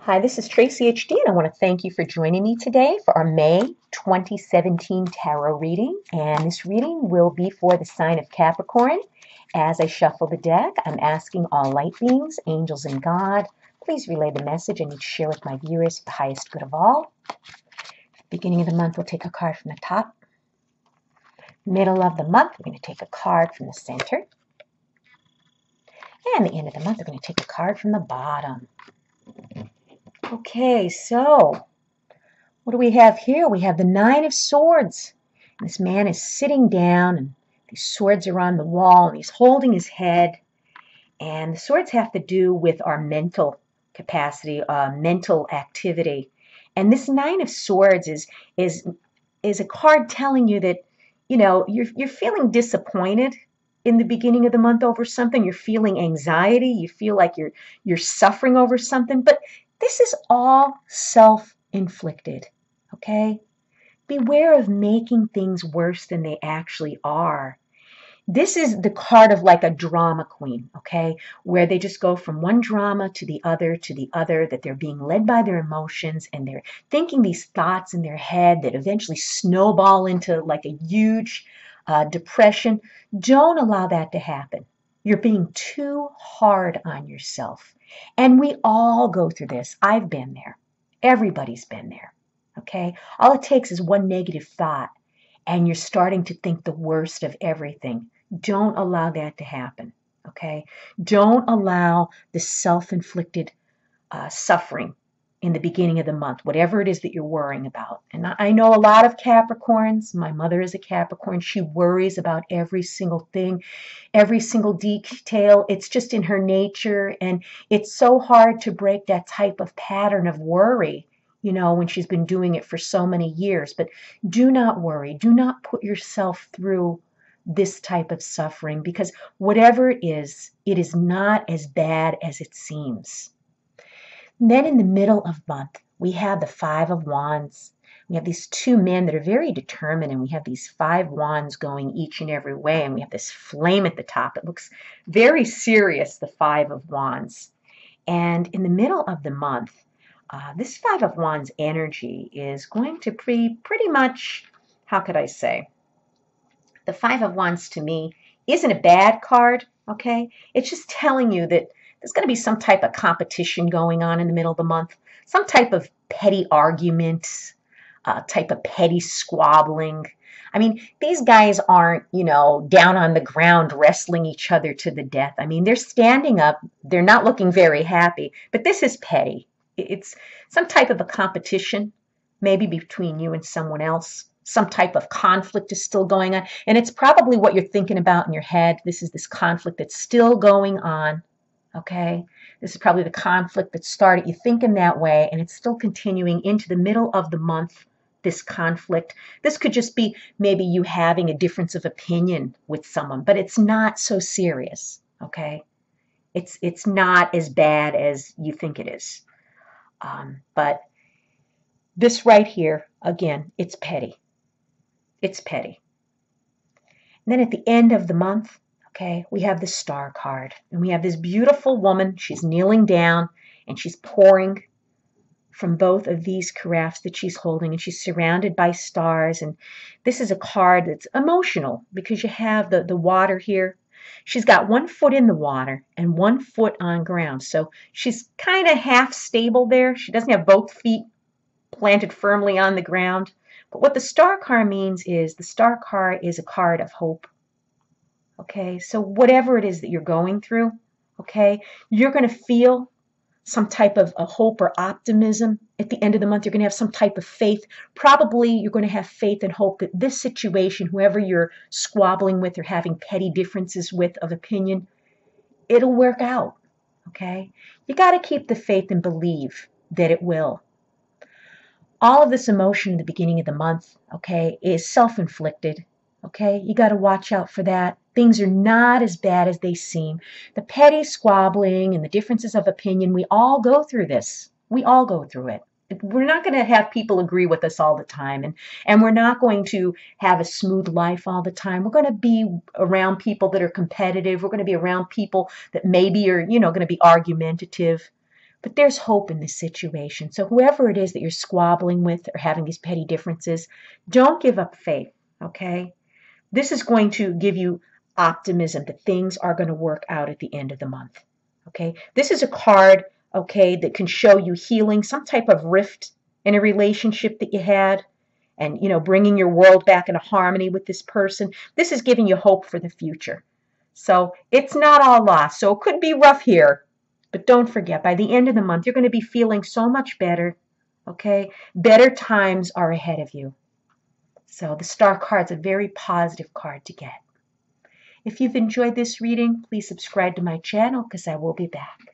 Hi, this is Tracy HD, and I want to thank you for joining me today for our May 2017 tarot reading. And this reading will be for the sign of Capricorn. As I shuffle the deck, I'm asking all light beings, angels, and God, please relay the message I need to share with my viewers for the highest good of all. Beginning of the month, we'll take a card from the top. Middle of the month, we're going to take a card from the center. And the end of the month, we're going to take a card from the bottom. Okay, so what do we have here? We have the Nine of Swords. This man is sitting down, and these swords are on the wall, and he's holding his head. And the swords have to do with our mental capacity, mental activity. And this Nine of Swords is a card telling you that, you know, you're feeling disappointed in the beginning of the month over something. You're feeling anxiety. You feel like you're suffering over something. But this is all self-inflicted. Okay? Beware of making things worse than they actually are. This is the card of like a drama queen, okay? Where they just go from one drama to the other, that they're being led by their emotions and they're thinking these thoughts in their head that eventually snowball into like a huge depression. Don't allow that to happen. You're being too hard on yourself. And we all go through this. I've been there. Everybody's been there. Okay? All it takes is one negative thought, and you're starting to think the worst of everything. Don't allow that to happen. Okay? Don't allow the self-inflicted suffering in the beginning of the month, whatever it is that you're worrying about. And I know a lot of Capricorns. My mother is a Capricorn. She worries about every single thing, every single detail. It's just in her nature, and it's so hard to break that type of pattern of worry, you know, when she's been doing it for so many years. But do not worry. Do not put yourself through this type of suffering, because whatever it is not as bad as it seems. And then in the middle of the month, we have the Five of Wands. We have these two men that are very determined, and we have these five wands going each and every way, and we have this flame at the top. It looks very serious, the Five of Wands. And in the middle of the month, this Five of Wands energy is going to be pretty much, how could I say? The Five of Wands to me isn't a bad card, okay? It's just telling you that there's going to be some type of competition going on in the middle of the month, some type of petty arguments, type of petty squabbling. I mean, these guys aren't, you know, down on the ground wrestling each other to the death. I mean, they're standing up. They're not looking very happy, but this is petty. It's some type of a competition, maybe between you and someone else. Some type of conflict is still going on, and it's probably what you're thinking about in your head. This is this conflict that's still going on, okay? This is probably the conflict that started you thinking that way, and it's still continuing into the middle of the month, this conflict. This could just be maybe you having a difference of opinion with someone, but it's not so serious, okay? It's not as bad as you think it is. But this right here, again, it's petty. It's petty. And then at the end of the month, okay, we have the Star card. And we have this beautiful woman. She's kneeling down, and she's pouring from both of these carafes that she's holding, and she's surrounded by stars. And this is a card that's emotional because you have the water here. She's got 1 foot in the water and 1 foot on ground. So she's kind of half stable there. She doesn't have both feet planted firmly on the ground. But what the Star card means is the Star card is a card of hope. Okay, so whatever it is that you're going through, okay, you're going to feel some type of a hope or optimism. At the end of the month, you're going to have some type of faith. Probably you're going to have faith and hope that this situation, whoever you're squabbling with or having petty differences with of opinion, it'll work out. Okay, you got to keep the faith and believe that it will. All of this emotion in the beginning of the month, okay, is self-inflicted, okay? You got to watch out for that. Things are not as bad as they seem. The petty squabbling and the differences of opinion, we all go through this. We all go through it. We're not going to have people agree with us all the time, and we're not going to have a smooth life all the time. We're going to be around people that are competitive. We're going to be around people that maybe are, you know, going to be argumentative. But there's hope in this situation. So whoever it is that you're squabbling with or having these petty differences, don't give up faith, okay? This is going to give you optimism that things are going to work out at the end of the month, okay? This is a card, okay, that can show you healing some type of rift in a relationship that you had and, bringing your world back into harmony with this person. This is giving you hope for the future. So it's not all lost. So it could be rough here, but don't forget, by the end of the month, you're going to be feeling so much better, okay? Better times are ahead of you. So the Star card's a very positive card to get. If you've enjoyed this reading, please subscribe to my channel because I will be back.